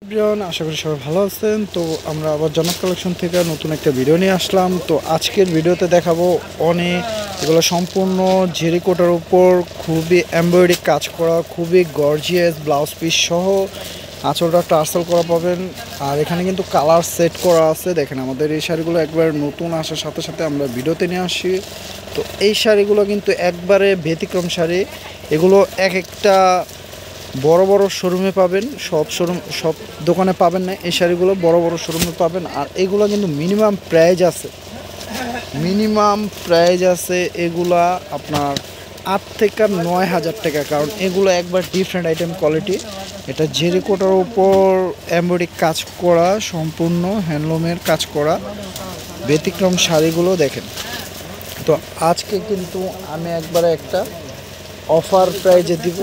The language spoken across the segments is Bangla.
এভরিওয়ান, আশা করি সবাই ভালো আছেন। তো আমরা আবার জনক কালেকশন থেকে নতুন একটা ভিডিও নিয়ে আসলাম। তো আজকের ভিডিওতে দেখাবো অনেক এগুলো সম্পূর্ণ জেরি কোটার উপর খুবই এমব্রয়ডারি কাজ করা, খুবই গর্জিয়াস ব্লাউজ পিস সহ আঁচলটা টার্সেল করা পাবেন। আর এখানে কিন্তু কালার সেট করা আছে। দেখেন আমাদের এই শাড়িগুলো একবার নতুন আসার সাথে সাথে আমরা ভিডিওতে নিয়ে আসি। তো এই শাড়িগুলো কিন্তু একবারে ব্যতিক্রম শাড়ি। এগুলো এক একটা বড় বড় শোরুমে পাবেন, সব দোকানে পাবেন না। এই শাড়িগুলো বড় বড় শোরুমে পাবেন। আর এগুলো কিন্তু মিনিমাম প্রাইজ আছে এগুলা আপনার 8 থেকে 9,000 টাকা। কারণ এগুলো একবার ডিফারেন্ট আইটেম কোয়ালিটি। এটা জেরি কোটার উপর এমব্রয়ডারি কাজ করা, সম্পূর্ণ হ্যান্ডলুমের কাজ করা ব্যতিক্রম শাড়িগুলো দেখেন। তো আজকে কিন্তু আমি একবারে একটা অফার প্রাইজে দিব।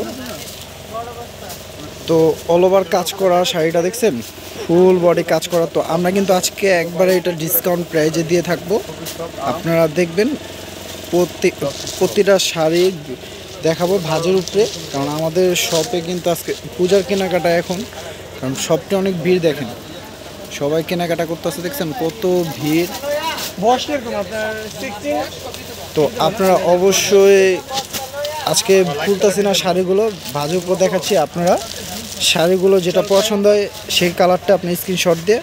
তো অল ওভার কাজ করা শাড়িটা দেখছেন, ফুল বডি কাজ করা। তো আমরা কিন্তু আজকে একবারে এটা ডিসকাউন্ট প্রাইজে দিয়ে থাকবো। আপনারা দেখবেন প্রতিটা শাড়ি দেখাবো ভাজের উপরে। কারণ আমাদের শপে কিন্তু আজকে পূজার কেনাকাটা এখন, কারণ শপটা অনেক ভিড়। দেখেন সবাই কেনাকাটা করতেছে, দেখছেন কত ভিড়। তো আপনারা অবশ্যই আজকে খুলতেছি না শাড়িগুলো, ভাজের উপর দেখাচ্ছি। আপনারা শাড়িগুলো যেটা পছন্দ হয় সেই কালারটা আপনি স্ক্রিনশট দিয়ে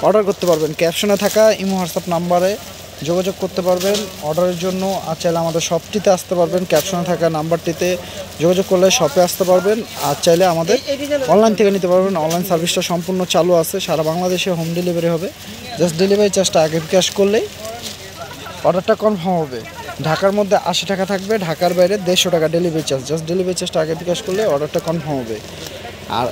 অর্ডার করতে পারবেন। ক্যাপশনে থাকা ইমো হোয়াটসঅ্যাপ নাম্বারে যোগাযোগ করতে পারবেন অর্ডারের জন্য। আর চাইলে আমাদের শপটিতে আসতে পারবেন, ক্যাপশনে থাকা নাম্বারটিতে যোগাযোগ করলে শপে আসতে পারবেন। আর চাইলে আমাদের অনলাইন থেকে নিতে পারবেন। অনলাইন সার্ভিসটা সম্পূর্ণ চালু আছে, সারা বাংলাদেশে হোম ডেলিভারি হবে। জাস্ট ডেলিভারি চার্জটা আগে বিকাশ করলেই অর্ডারটা কনফার্ম হবে। ঢাকার মধ্যে 80 টাকা থাকবে, ঢাকার বাইরে 150 টাকা ডেলিভারি চার্জ। জাস্ট ডেলিভারি চার্জটা আগে বিকাশ করলে অর্ডারটা কনফার্ম হবে। আর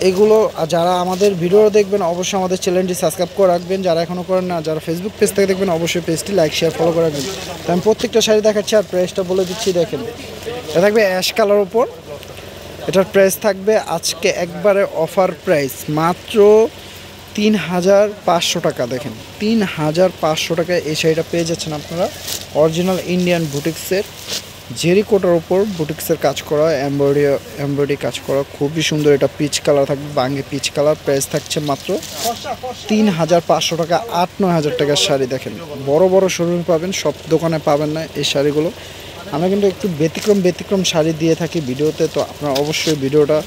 এগুলো যারা আমাদের ভিডিও দেখবেন অবশ্যই আমাদের চ্যানেলটি সাবস্ক্রাইব করে রাখবেন, যারা এখনও করেন না। যারা ফেসবুক পেজ থেকে দেখবেন অবশ্যই পেজটি লাইক শেয়ার ফলো করে রাখবেন। তো আমি প্রত্যেকটা শাড়ি দেখাচ্ছি আর প্রাইসটা বলে দিচ্ছি। দেখেন এটা থাকবে অ্যাশ কালার উপর, এটার প্রাইস থাকবে আজকে একবারে অফার প্রাইস মাত্র 3,500 টাকা। দেখেন 3,500 টাকায় এই শাড়িটা পেয়ে যাচ্ছেন আপনারা। অরিজিনাল ইন্ডিয়ান বুটিক্সের জেরি কোটার উপর বুটিক্সের কাজ করা, এমব্রয়ডারি কাজ করা, খুবই সুন্দর। এটা পিচ কালার থাকবে, বাঙ্গি পিচ কালার। প্রাইস থাকছে মাত্র 3,500 টাকা। 8-9 হাজার টাকার শাড়ি। দেখেন বড় বড় শোরুমে পাবেন, সব দোকানে পাবেন না এই শাড়িগুলো। আমরা কিন্তু একটু ব্যতিক্রম শাড়ি দিয়ে থাকি ভিডিওতে। তো আপনারা অবশ্যই ভিডিওটা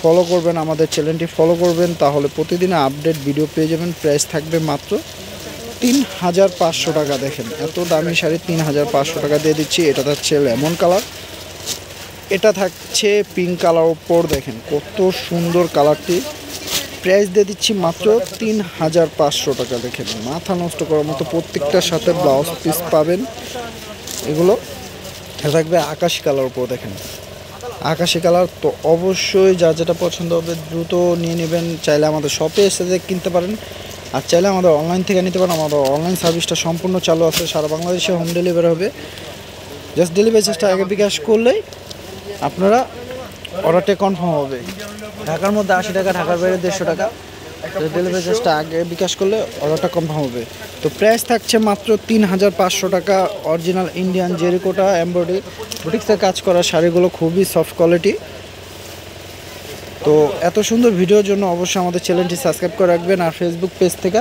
ফলো করবেন, আমাদের চ্যানেলটি ফলো করবেন, তাহলে প্রতিদিন আপডেট ভিডিও পেয়ে যাবেন। প্রাইস থাকবে মাত্র 3,500 টাকা। দেখেন এত দামি শাড়ি 3,500 টাকা দিয়ে দিচ্ছি। এটা থাকছে লেমন কালার, এটা থাকছে পিঙ্ক কালার উপর। দেখেন কত সুন্দর কালারটি। প্রাইস দিয়ে দিচ্ছি মাত্র 3,500 টাকা। দেখেন মাথা নষ্ট করার মতো প্রত্যেকটার সাথে ব্লাউজ পিস পাবেন। এগুলো থাকবে আকাশি কালার উপর। দেখেন আকাশি কালার। তো অবশ্যই যার যেটা পছন্দ হবে দ্রুত নিয়ে নেবেন। চাইলে আমাদের শপে এসে কিনতে পারেন, আর চাইলে আমাদের অনলাইন থেকে নিতে পারেন। আমাদের অনলাইন সার্ভিসটা সম্পূর্ণ চালু আছে, সারা বাংলাদেশে হোম ডেলিভারি হবে। জাস্ট ডেলিভারি চার্জটা আগে বিকাশ করলেই আপনারা অর্ডারটা কনফার্ম হবে। ঢাকার মধ্যে 80 টাকা, ঢাকার বাইরে 150 টাকা। ডেলিভারি চার্জটা আগে বিকাশ করলে অর্ডারটা কনফার্ম হবে। তো প্রাইস থাকছে মাত্র 3,500 টাকা। অরিজিনাল ইন্ডিয়ান জেরি কোটা এমব্রয়ডারি বুটিক্সের কাজ করা শাড়িগুলো খুবই সফট কোয়ালিটি। তো এত সুন্দর ভিডিওর জন্য অবশ্যই আমাদের চ্যানেলটি সাবস্ক্রাইব করে রাখবেন, আর ফেসবুক পেজ থেকে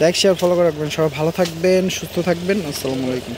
লাইক শেয়ার ফলো করে রাখবেন। সবাই ভালো থাকবেন, সুস্থ থাকবেন। আসসালামু আলাইকুম।